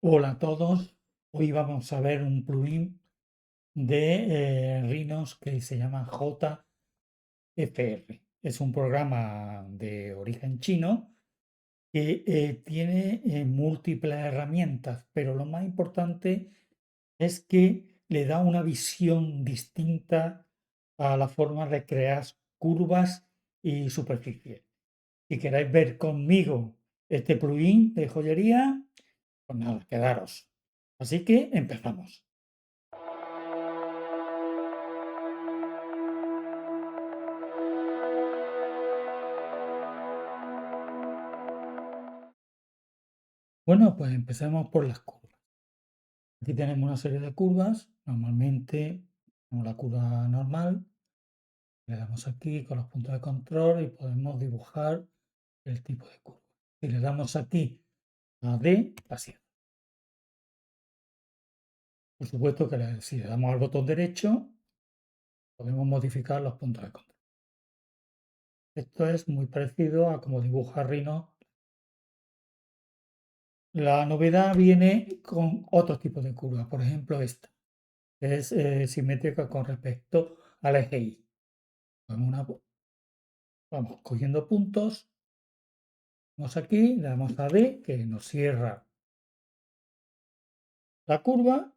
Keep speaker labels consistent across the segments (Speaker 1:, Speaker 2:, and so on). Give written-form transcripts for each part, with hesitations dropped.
Speaker 1: Hola a todos. Hoy vamos a ver un plugin de Rhinos que se llama JFR. Es un programa de origen chino que tiene múltiples herramientas, pero lo más importante es que le da una visión distinta a la forma de crear curvas y superficies. Si queréis ver conmigo este plugin de joyería, pues nada, quedaros. Así que empezamos. Bueno, pues empecemos por las curvas. Aquí tenemos una serie de curvas. Normalmente, tenemos la curva normal. Le damos aquí con los puntos de control y podemos dibujar el tipo de curva. Si le damos aquí a D, así. Por supuesto que si le damos al botón derecho, podemos modificar los puntos de control. Esto es muy parecido a como dibuja Rhino. La novedad viene con otros tipos de curvas, por ejemplo esta. Es simétrica con respecto al eje Y. Vamos cogiendo puntos, vamos aquí, le damos a D, que nos cierra la curva.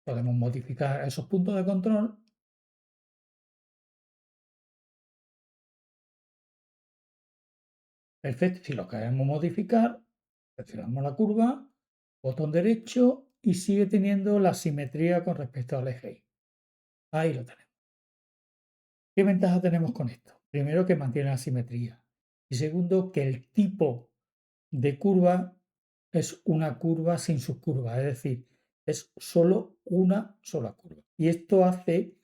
Speaker 1: Podemos modificar esos puntos de control. Perfecto, si lo queremos modificar, seleccionamos la curva, botón derecho y sigue teniendo la simetría con respecto al eje Y. Ahí lo tenemos. ¿Qué ventaja tenemos con esto? Primero, que mantiene la simetría. Y segundo, que el tipo de curva es una curva sin subcurva, es decir, es solo una sola curva. Y esto hace,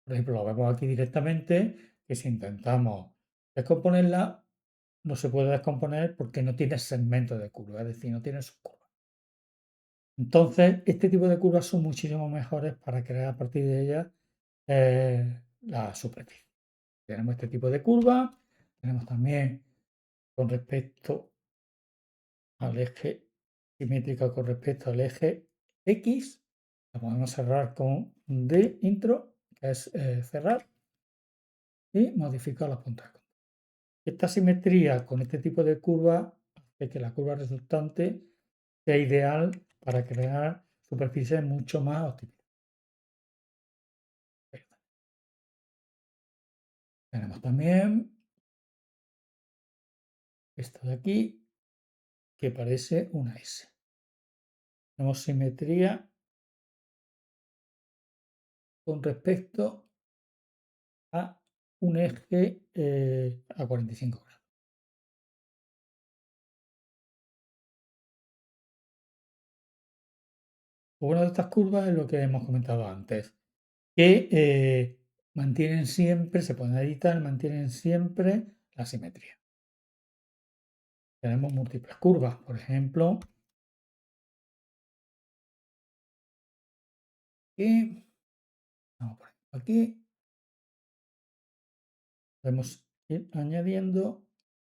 Speaker 1: por ejemplo, lo vemos aquí directamente, que si intentamos descomponerla, no se puede descomponer porque no tiene segmento de curva, es decir, no tiene subcurva. Entonces, este tipo de curvas son muchísimo mejores para crear a partir de ellas la superficie. Tenemos este tipo de curva, tenemos también con respecto al eje simétrica con respecto al eje X. La podemos cerrar con D intro, que es cerrar, y modificar los puntos de control. Esta simetría con este tipo de curva hace que la curva resultante sea ideal para crear superficies mucho más optimizadas. Tenemos también esto de aquí, que parece una S. Tenemos simetría con respecto a un eje a 45 grados. Una de estas curvas es lo que hemos comentado antes, que mantienen siempre, se pueden editar, mantienen siempre la simetría. Tenemos múltiples curvas, por ejemplo, aquí, vamos por aquí, podemos ir añadiendo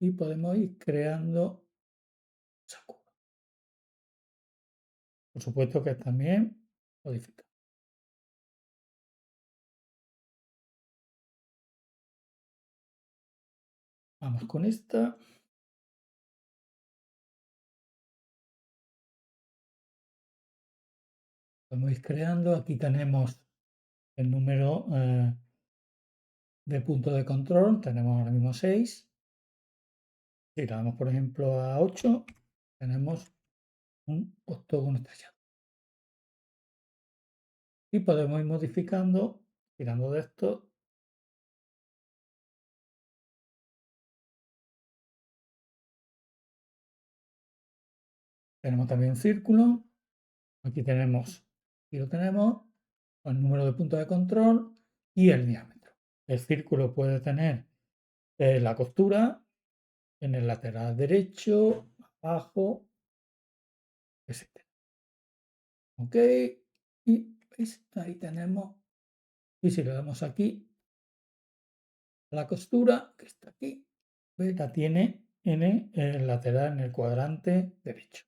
Speaker 1: y podemos ir creando esa curva. Por supuesto que también modifica. Vamos con esta. Podemos ir creando. Aquí tenemos el número de puntos de control. Tenemos ahora mismo 6. Si le damos, por ejemplo, a 8, tenemos un octógono estrellado. Y podemos ir modificando, tirando de esto. Tenemos también círculo. Aquí tenemos, y lo tenemos, el número de puntos de control y el diámetro. El círculo puede tener la costura en el lateral derecho, abajo, etc. Ok, y ¿veis? Ahí tenemos. Y si le damos aquí, la costura que está aquí, ¿veis? La tiene en el lateral, en el cuadrante derecho.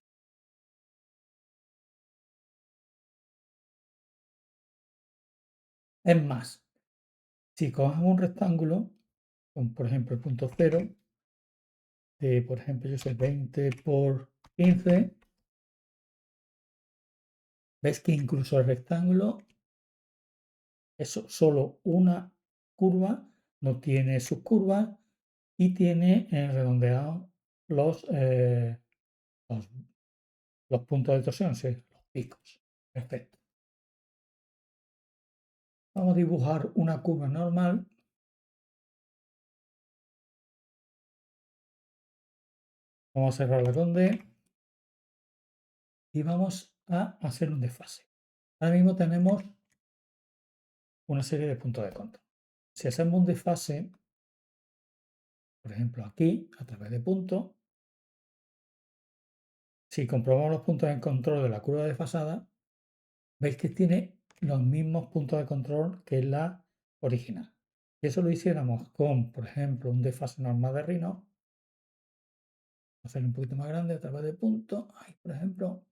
Speaker 1: Es más, si cogemos un rectángulo, con por ejemplo el punto cero, de por ejemplo yo soy 20 por 15, ves que incluso el rectángulo es solo una curva, no tiene subcurvas y tiene redondeados los, eh, los, los puntos de torsión, sí, los picos. Perfecto. Vamos a dibujar una curva normal. Vamos a cerrarla con D y vamos a hacer un desfase. Ahora mismo tenemos una serie de puntos de control. Si hacemos un desfase, por ejemplo aquí, a través de puntos, si comprobamos los puntos de control de la curva desfasada, veis que tiene los mismos puntos de control que la original. Si eso lo hiciéramos con, por ejemplo, un desfase normal de Rhino, hacerlo un poquito más grande a través de puntos, ahí por ejemplo,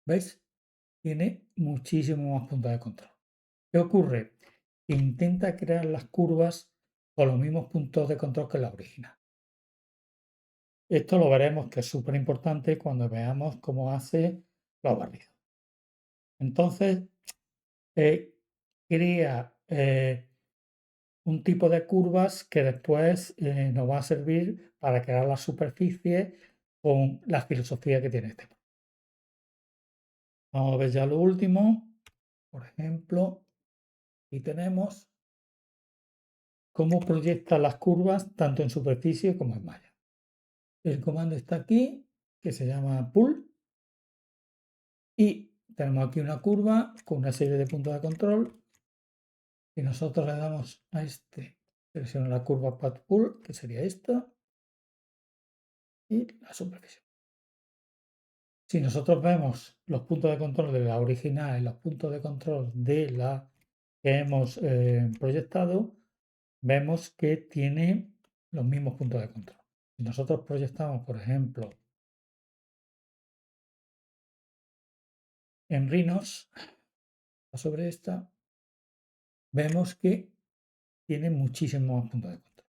Speaker 1: ¿veis? Tiene muchísimos más puntos de control. ¿Qué ocurre? Intenta crear las curvas con los mismos puntos de control que la original. Esto lo veremos que es súper importante cuando veamos cómo hace los barridos. Entonces, crea un tipo de curvas que después nos va a servir para crear la superficie con la filosofía que tiene este. Vamos a ver ya lo último. Por ejemplo, aquí tenemos cómo proyecta las curvas tanto en superficie como en malla. El comando está aquí, que se llama pull, y tenemos aquí una curva con una serie de puntos de control. Y nosotros le damos a este, selecciona la curva path pull, que sería esta, y la superficie. Si nosotros vemos los puntos de control de la original y los puntos de control de la que hemos proyectado, vemos que tiene los mismos puntos de control. Si nosotros proyectamos, por ejemplo, en Rhinos, sobre esta, vemos que tiene muchísimos más puntos de control.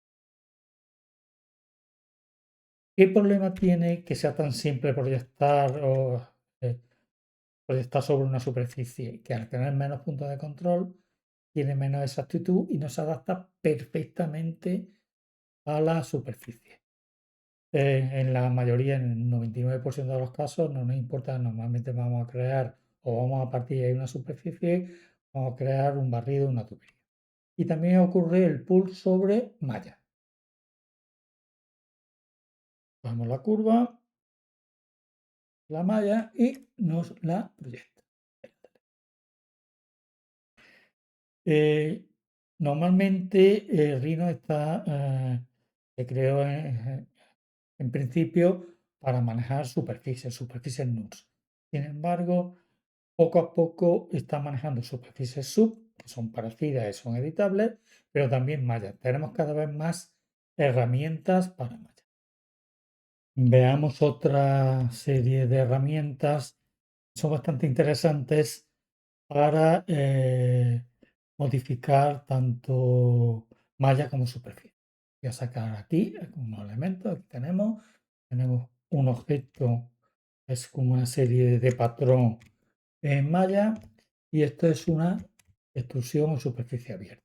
Speaker 1: ¿Qué problema tiene que sea tan simple proyectar o proyectar sobre una superficie? Que al tener menos puntos de control tiene menos exactitud y no se adapta perfectamente a la superficie. En la mayoría, en el 99% de los casos, no nos importa, normalmente vamos a crear o vamos a partir de una superficie, vamos a crear un barrido, una tubería. Y también ocurre el pull sobre malla. Cogemos la curva, la malla y nos la proyecta. Normalmente Rhino se creó en principio para manejar superficies NURS. Sin embargo, poco a poco está manejando superficies sub, que son parecidas y son editables, pero también mallas. Tenemos cada vez más herramientas para mallas. Veamos otra serie de herramientas que son bastante interesantes para modificar tanto malla como superficie. Voy a sacar aquí unos elementos. Aquí tenemos un objeto, es como una serie de patrón en malla y esto es una extrusión o superficie abierta.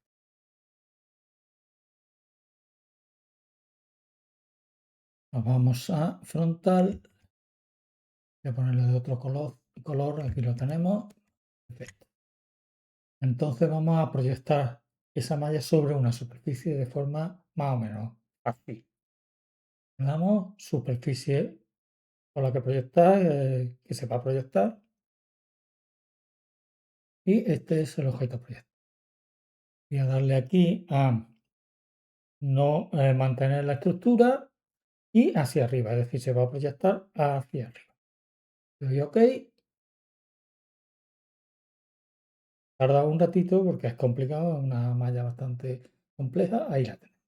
Speaker 1: Nos vamos a frontal, voy a ponerle de otro color, aquí lo tenemos. Perfecto. Entonces vamos a proyectar esa malla sobre una superficie de forma más o menos así. Le damos superficie con la que proyectar, que se va a proyectar. Y este es el objeto proyectado. Voy a darle aquí a no mantener la estructura y hacia arriba, es decir, se va a proyectar hacia arriba. Le doy OK. Tarda un ratito porque es complicado, es una malla bastante compleja. Ahí la tenemos.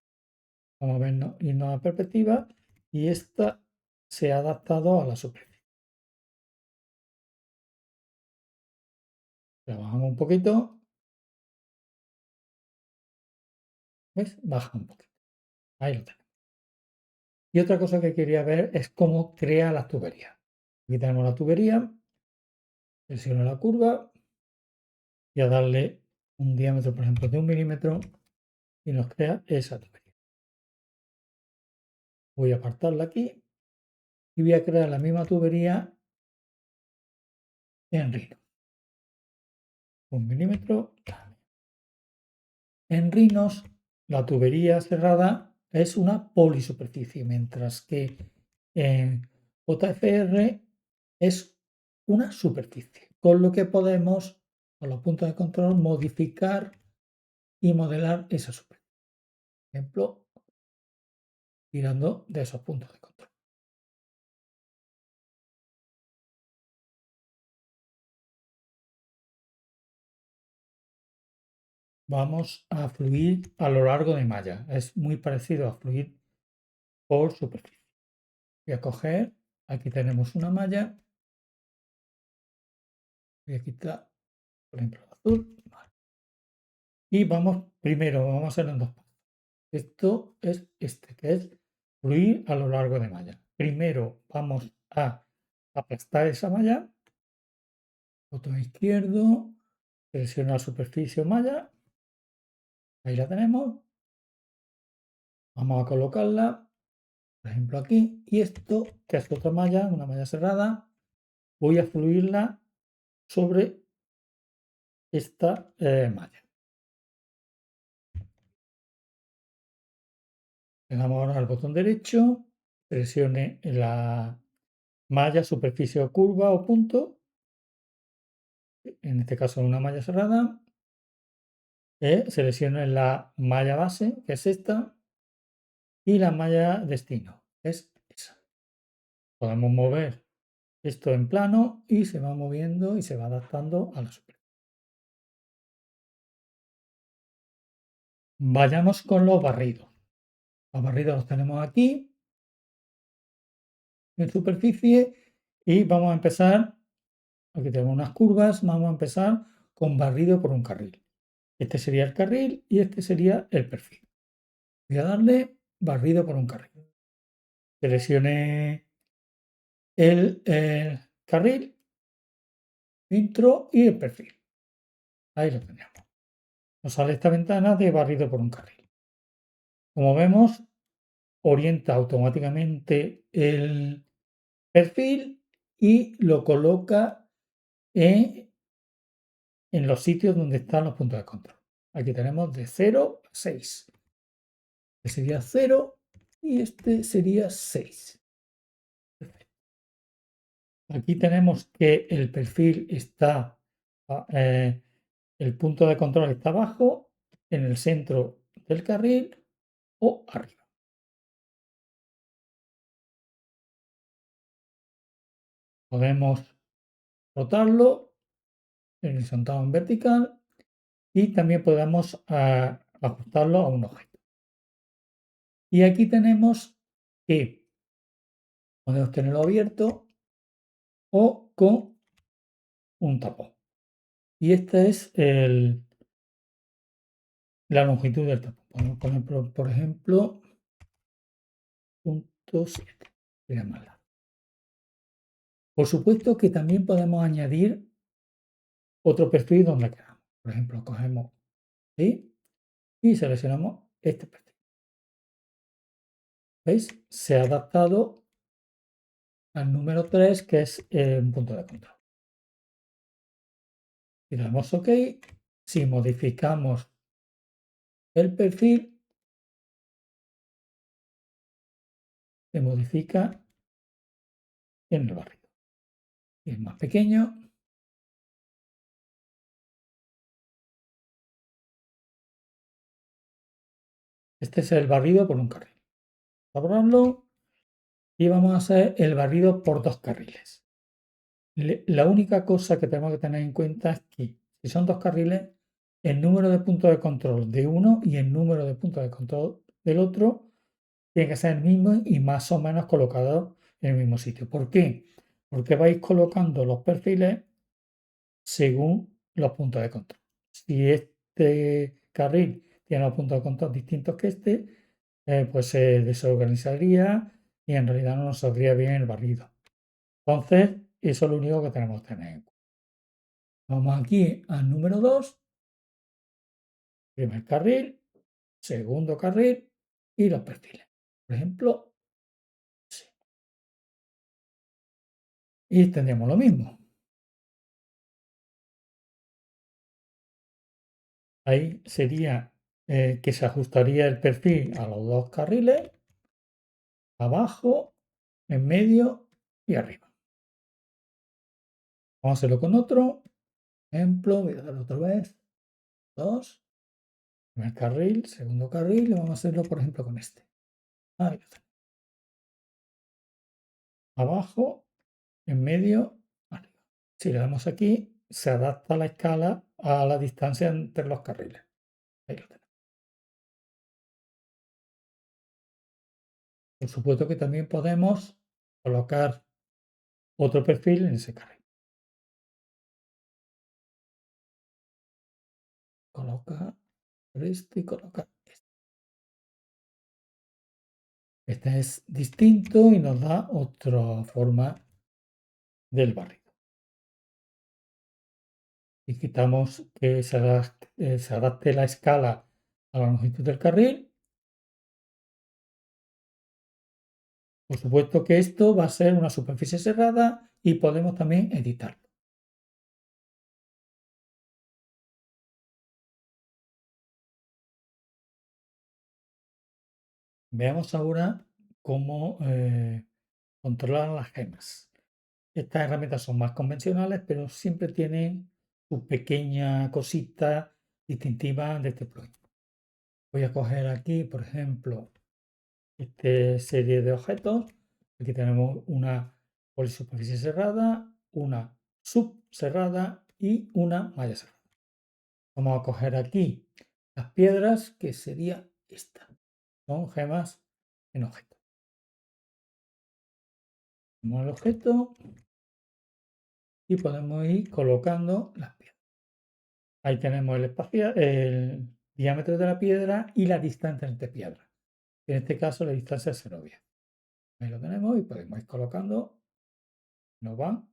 Speaker 1: Vamos a irnos a perspectiva y esta se ha adaptado a la superficie. Trabajamos un poquito, ¿ves? Baja un poquito. Ahí lo tenemos. Y otra cosa que quería ver es cómo crea las tuberías. Aquí tenemos la tubería, selecciono la curva y a darle un diámetro, por ejemplo, de 1 milímetro y nos crea esa tubería. Voy a apartarla aquí y voy a crear la misma tubería en Rhino. 1 milímetro. En Rhinos, la tubería cerrada es una polisuperficie, mientras que en JFR es una superficie, con lo que podemos, con los puntos de control, modificar y modelar esa superficie. Por ejemplo, tirando de esos puntos de control. Vamos a fluir a lo largo de malla. Es muy parecido a fluir por superficie. Voy a coger, aquí tenemos una malla. Voy a quitar, por ejemplo, el azul. Vale. Y vamos, primero, vamos a hacer en dos pasos. Esto es este, que es fluir a lo largo de malla. Primero vamos a aplastar esa malla. Botón izquierdo, seleccionar superficie o malla. Ahí la tenemos. Vamos a colocarla, por ejemplo, aquí. Y esto, que es otra malla, una malla cerrada, voy a fluirla sobre esta malla. Le damos ahora al botón derecho, presione la malla, superficie o curva o punto, en este caso una malla cerrada, seleccione la malla base, que es esta, y la malla destino, que es esa. Podemos mover esto en plano y se va moviendo y se va adaptando a la superficie. Vayamos con los barridos. Los barridos los tenemos aquí en superficie y vamos a empezar, aquí tenemos unas curvas, vamos a empezar con barrido por un carril. Este sería el carril y este sería el perfil. Voy a darle barrido por un carril. Seleccione el carril, intro y el perfil. Ahí lo tenemos. Nos sale esta ventana de barrido por un carril. Como vemos, orienta automáticamente el perfil y lo coloca en los sitios donde están los puntos de control. Aquí tenemos de 0 a 6. Este sería 0 y este sería 6. Aquí tenemos que el perfil está, el punto de control está abajo, en el centro del carril o arriba. Podemos rotarlo horizontado en vertical y también podemos ajustarlo a un objeto. Y aquí tenemos que podemos tenerlo abierto o con un tapón. Y esta es la longitud del tapón. Podemos poner, por ejemplo, .7. Por supuesto que también podemos añadir otro perfil donde queramos. Por ejemplo, cogemos ¿sí? Y seleccionamos este perfil. ¿Veis? Se ha adaptado al número 3, que es un punto de control. Y le damos OK. Si modificamos el perfil, se modifica en el barrido. Y es más pequeño. Este es el barrido por un carril. Vamos a borrarlo y vamos a hacer el barrido por dos carriles. La única cosa que tenemos que tener en cuenta es que si son dos carriles, el número de puntos de control de uno y el número de puntos de control del otro tiene que ser el mismo y más o menos colocado en el mismo sitio. ¿Por qué? Porque vais colocando los perfiles según los puntos de control. Si este carril tiene los puntos de control distintos que este, pues se desorganizaría y en realidad no nos saldría bien el barrido. Entonces, eso es lo único que tenemos que tener en cuenta. Vamos aquí al número 2, primer carril, segundo carril y los perfiles. Por ejemplo, sí. Y tendríamos lo mismo. Ahí sería que se ajustaría el perfil a los dos carriles, abajo, en medio y arriba. Vamos a hacerlo con otro ejemplo. Voy a dar otra vez. Dos. Primer carril, segundo carril. Y vamos a hacerlo, por ejemplo, con este. Ahí lo tenemos. Abajo, en medio, arriba. Si le damos aquí, se adapta la escala a la distancia entre los carriles. Ahí lo tenemos. Por supuesto que también podemos colocar otro perfil en ese carril. Coloca este y coloca este. Este es distinto y nos da otra forma del barrido. Y quitamos que se adapte la escala a la longitud del carril. Por supuesto que esto va a ser una superficie cerrada y podemos también editarlo. Veamos ahora cómo controlar las gemas. Estas herramientas son más convencionales, pero siempre tienen su pequeña cosita distintiva de este plugin. Voy a coger aquí, por ejemplo, esta serie de objetos. Aquí tenemos una polisuperficie cerrada, una subcerrada y una malla cerrada. Vamos a coger aquí las piedras, que sería esta. Son gemas en objeto. Tenemos el objeto y podemos ir colocando las piedras. Ahí tenemos el diámetro de la piedra y la distancia entre piedras. En este caso la distancia es 0,10. Ahí lo tenemos y podemos ir colocando, nos van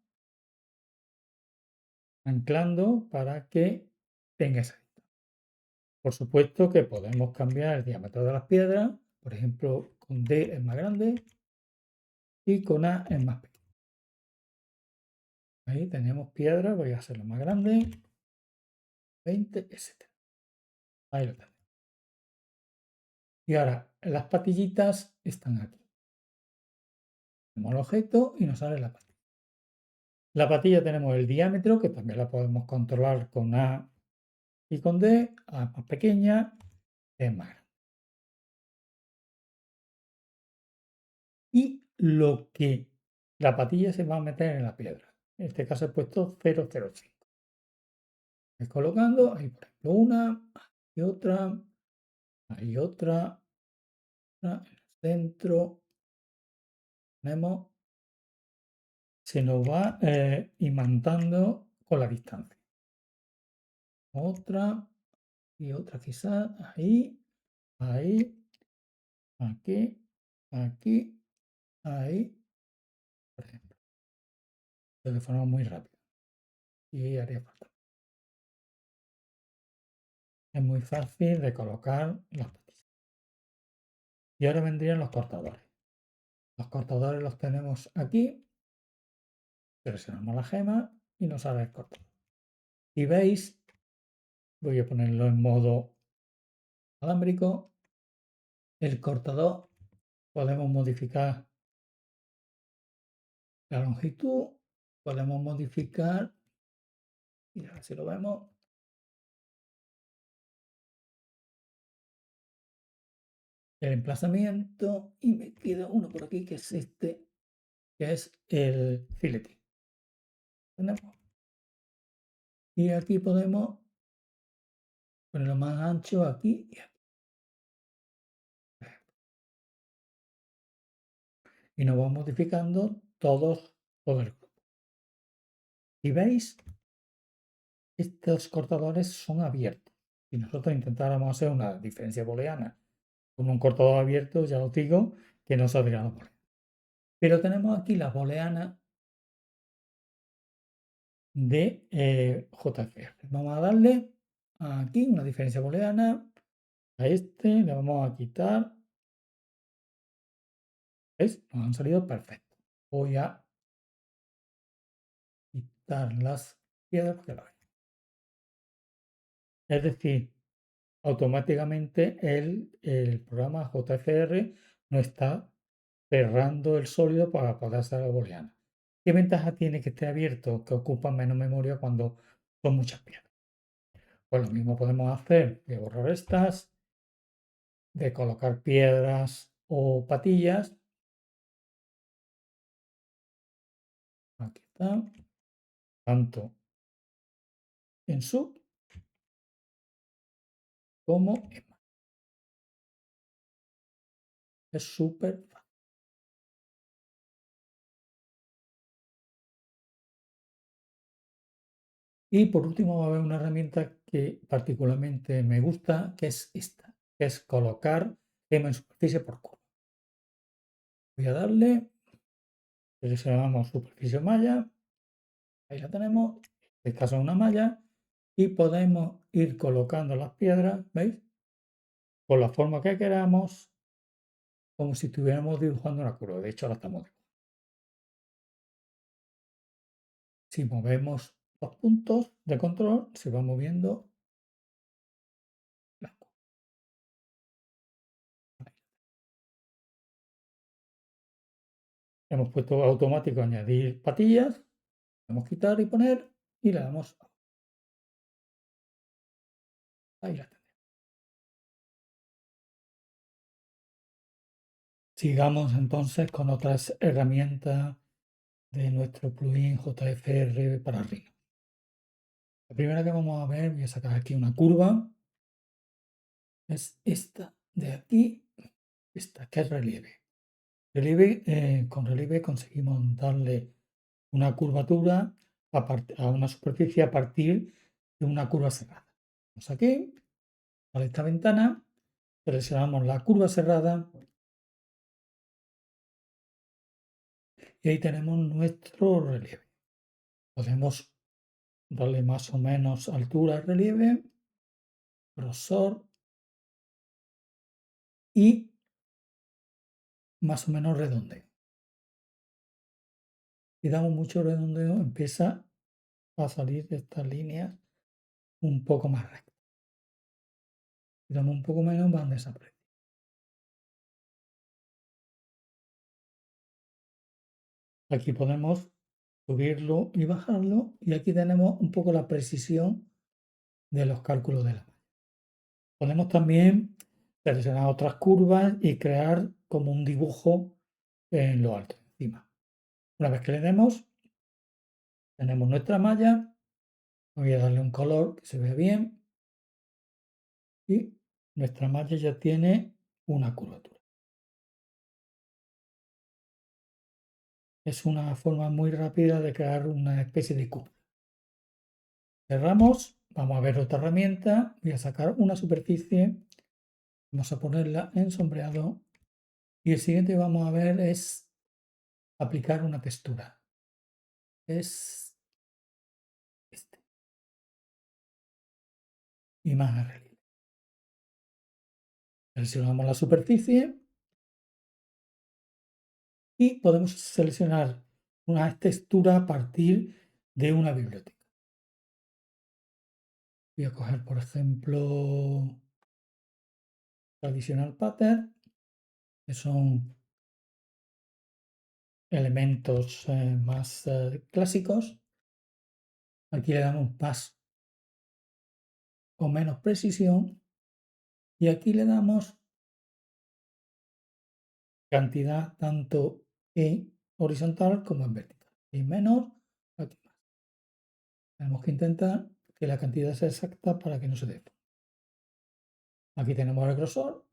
Speaker 1: anclando para que tenga esa distancia. Por supuesto que podemos cambiar el diámetro de las piedras, por ejemplo, con D es más grande y con A es más pequeño. Ahí tenemos piedra, voy a hacerlo más grande, 20, etc. Ahí lo tenemos. Y ahora las patillitas están aquí. Tenemos el objeto y nos sale la patilla. La patilla tenemos el diámetro, que también la podemos controlar con A y con D. A más pequeña, es más grande. Y lo que la patilla se va a meter en la piedra. En este caso he puesto 0,05. Voy colocando, ahí por ejemplo una, y otra, ahí otra, en el centro. Tenemos, se nos va imantando con la distancia. Otra y otra quizás, ahí, ahí, aquí, aquí, ahí, por ejemplo. De forma muy rápida. Y haría falta. Es muy fácil de colocar las patillas. Y ahora vendrían los cortadores. Los cortadores los tenemos aquí. Seleccionamos la gema y nos sale el cortador. Y veis, voy a ponerlo en modo alámbrico. El cortador, podemos modificar la longitud, podemos modificar, y a ver si lo vemos, el emplazamiento, y me queda uno por aquí que es este, que es el fileting. Tenemos. Y aquí podemos ponerlo más ancho aquí y aquí. y nos va modificando todo el grupo. Si veis, estos cortadores son abiertos. Si nosotros intentáramos hacer una diferencia booleana con un cortador abierto, ya os digo que no saldría la booleana. Pero tenemos aquí la booleana de JFR. Vamos a darle aquí una diferencia booleana a este, le vamos a quitar. ¿Veis? Nos han salido perfectos. Voy a quitar las piedras porque la veis. Es decir, automáticamente el programa JFR no está cerrando el sólido para poder hacer la booleana. ¿Qué ventaja tiene que esté abierto? Que ocupa menos memoria cuando son muchas piedras. Pues lo mismo podemos hacer de borrar estas, de colocar piedras o patillas. Aquí está. Tanto en sub como en max. Es súper fácil. Y por último va a haber una herramienta que particularmente me gusta, que es esta, que es colocar tema en superficie por curva. Voy a darle, seleccionamos superficie malla, ahí la tenemos, en este caso es una malla, y podemos ir colocando las piedras, ¿veis? Con la forma que queramos, como si estuviéramos dibujando una curva. De hecho, ahora estamos dibujando. Si movemos los puntos de control, se va moviendo la curva. Hemos puesto automático añadir patillas, vamos a quitar y poner y le damos ahí la tenemos. Sigamos entonces con otras herramientas de nuestro plugin JFR para Rhino. La primera que vamos a ver, voy a sacar aquí una curva, es esta de aquí, esta que es relieve. Con relieve conseguimos darle una curvatura a una superficie a partir de una curva cerrada. Vamos aquí, a esta ventana, seleccionamos la curva cerrada y ahí tenemos nuestro relieve. Podemos darle más o menos altura al relieve, grosor y más o menos redondeo. Si damos mucho redondeo, empieza a salir de estas líneas un poco más rectas. Si damos un poco menos, van desapareciendo. Aquí podemos subirlo y bajarlo y aquí tenemos un poco la precisión de los cálculos de la malla. Podemos también seleccionar otras curvas y crear como un dibujo en lo alto, encima. Una vez que le demos, tenemos nuestra malla. Voy a darle un color que se vea bien y nuestra malla ya tiene una curvatura. Es una forma muy rápida de crear una especie de curva. Cerramos, vamos a ver otra herramienta, voy a sacar una superficie, vamos a ponerla en sombreado y el siguiente que vamos a ver es aplicar una textura. Es este, imagen relieve. Seleccionamos la superficie y podemos seleccionar una textura a partir de una biblioteca. Voy a coger, por ejemplo, Traditional Pattern, que son elementos más clásicos. Aquí le damos más o menos precisión y aquí le damos cantidad tanto en horizontal como en vertical. Y menor, aquí más. Tenemos que intentar que la cantidad sea exacta para que no se dé. Aquí tenemos el grosor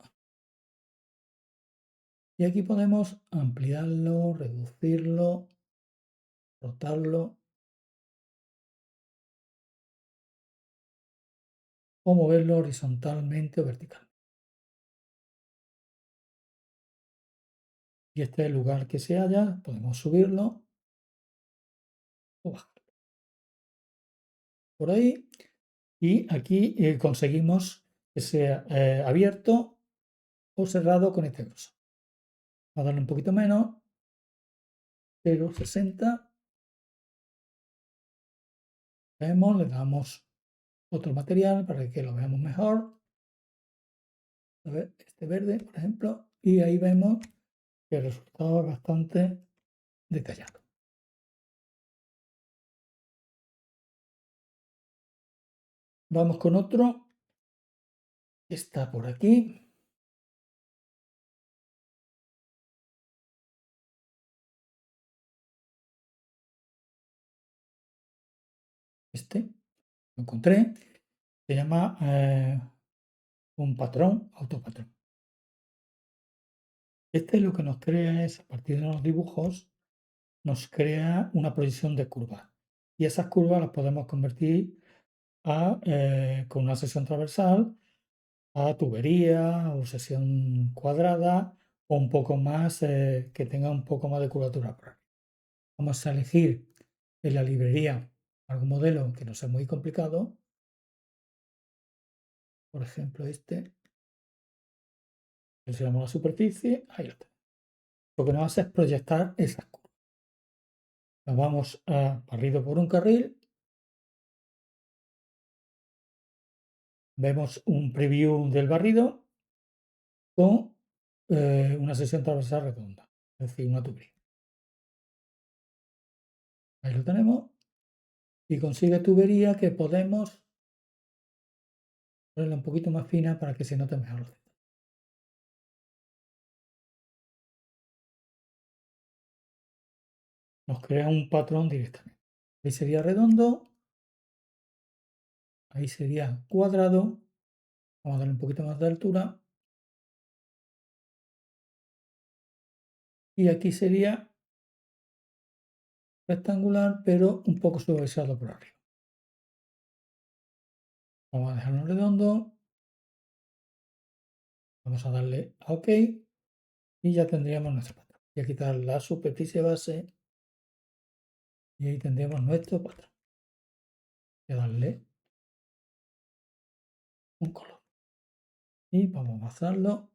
Speaker 1: Y aquí podemos ampliarlo, reducirlo, rotarlo o moverlo horizontalmente o vertical. Y este es el lugar que se halla, podemos subirlo o bajarlo por ahí. Y aquí conseguimos que sea abierto o cerrado con este grosor. Vamos a darle un poquito menos, 0,60. Vemos, le damos otro material para que lo veamos mejor. A ver, este verde, por ejemplo, y ahí vemos que el resultado es bastante detallado. Vamos con otro. Está por aquí. Este, lo encontré. Se llama un patrón, autopatrón. Este lo que nos crea es, a partir de los dibujos, nos crea una proyección de curvas. Y esas curvas las podemos convertir con una sección transversal a tubería o sección cuadrada o un poco más, que tenga un poco más de curvatura por ahí. Vamos a elegir en la librería algún modelo que no sea muy complicado. Por ejemplo, este. Seleccionamos la superficie, ahí lo tenemos. Lo que nos hace es proyectar esas curvas. Nos vamos a barrido por un carril. Vemos un preview del barrido con una sección transversal redonda, es decir, una tubería. Ahí lo tenemos. Y consigue tubería que podemos ponerla un poquito más fina para que se note mejor los detalles. Nos crea un patrón directamente. Ahí sería redondo, ahí sería cuadrado. Vamos a darle un poquito más de altura. Y aquí sería rectangular, pero un poco suavizado por arriba. Vamos a dejarlo redondo. Vamos a darle a OK y ya tendríamos nuestro patrón. Voy a quitar la superficie base y ahí tendríamos nuestro patrón. Voy a darle un color y vamos a pasarlo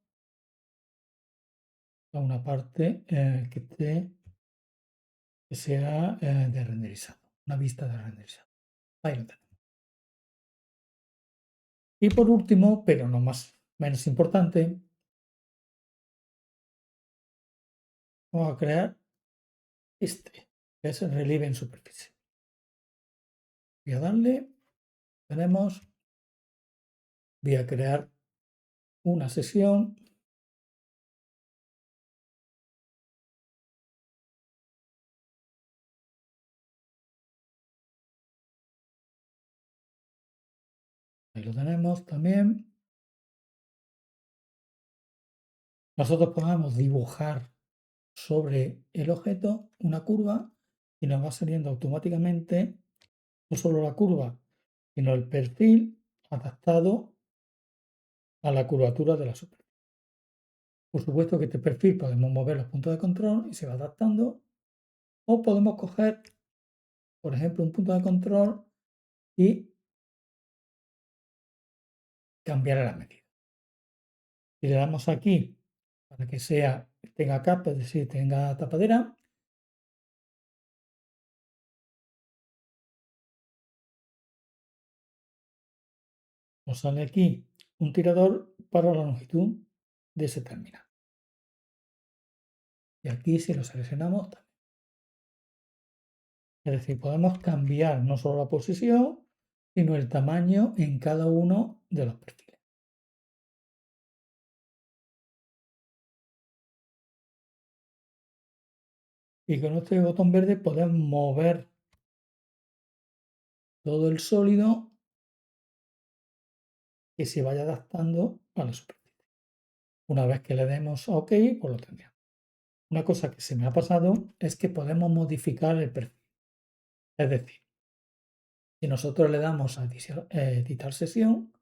Speaker 1: a una parte que sea de renderizado, una vista de renderizado. Ahí lo tenemos. Y por último, pero no menos importante, vamos a crear este, que es el relieve en superficie. Voy a darle, tenemos, voy a crear una sesión. Ahí lo tenemos también. Nosotros podemos dibujar sobre el objeto una curva y nos va saliendo automáticamente no solo la curva, sino el perfil adaptado a la curvatura de la superficie. Por supuesto que este perfil podemos mover los puntos de control y se va adaptando, o podemos coger, por ejemplo, un punto de control y cambiar las medidas. Si le damos aquí para que tenga capa, es decir, tenga tapadera, nos sale aquí un tirador para la longitud de ese terminal. Y aquí si lo seleccionamos también. Es decir, podemos cambiar no solo la posición, sino el tamaño en cada uno de los perfiles. Y con este botón verde podemos mover todo el sólido que se vaya adaptando a la superficie. Una vez que le demos a OK, pues lo tendríamos. Una cosa que se me ha pasado es que podemos modificar el perfil. Es decir, si nosotros le damos a editar sesión,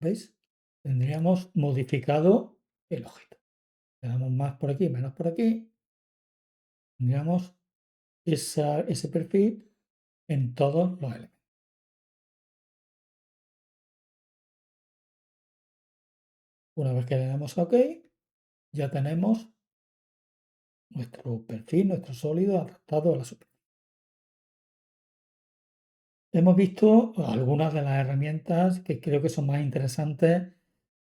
Speaker 1: ¿veis? Tendríamos modificado el objeto. Le damos más por aquí, menos por aquí. Tendríamos ese perfil en todos los elementos. Una vez que le damos a OK, ya tenemos nuestro perfil, nuestro sólido adaptado a la superficie. Hemos visto algunas de las herramientas que creo que son más interesantes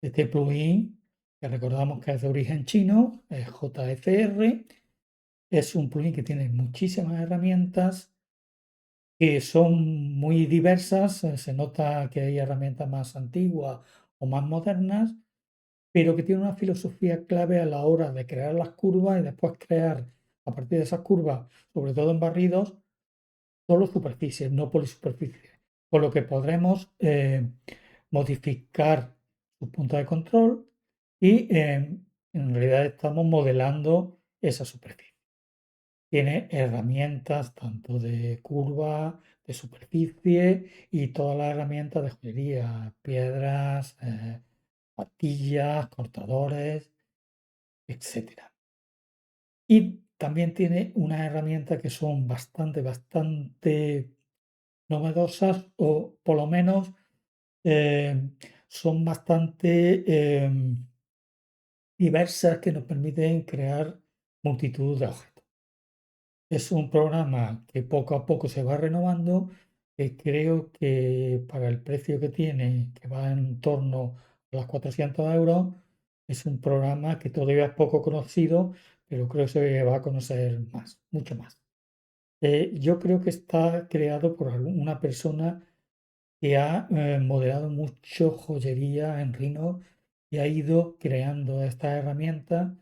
Speaker 1: de este plugin, que recordamos que es de origen chino, es JFR. Es un plugin que tiene muchísimas herramientas que son muy diversas. Se nota que hay herramientas más antiguas o más modernas, pero que tiene una filosofía clave a la hora de crear las curvas y después crear a partir de esas curvas, sobre todo en barridos, solo superficies, no polisuperficies, con lo que podremos modificar su punto de control y en realidad estamos modelando esa superficie. Tiene herramientas tanto de curva, de superficie y todas las herramientas de joyería, piedras, patillas, cortadores, etcétera. Y también tiene unas herramientas que son bastante novedosas o por lo menos son bastante diversas que nos permiten crear multitud de objetos. Es un programa que poco a poco se va renovando, que creo que para el precio que tiene, que va en torno a los 400 euros, es un programa que todavía es poco conocido, pero creo que se va a conocer más, mucho más. Yo creo que está creado por una persona que ha modelado mucho joyería en Rhino y ha ido creando estas herramientas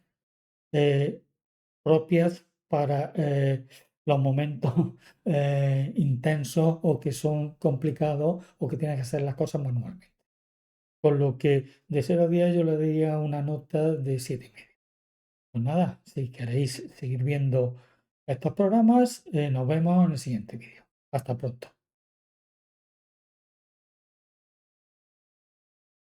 Speaker 1: eh, propias para los momentos intensos o que son complicados o que tienes que hacer las cosas manualmente. Por lo que de 0 a 10 yo le daría una nota de 7,5. Pues nada, si queréis seguir viendo estos programas, nos vemos en el siguiente vídeo. Hasta pronto.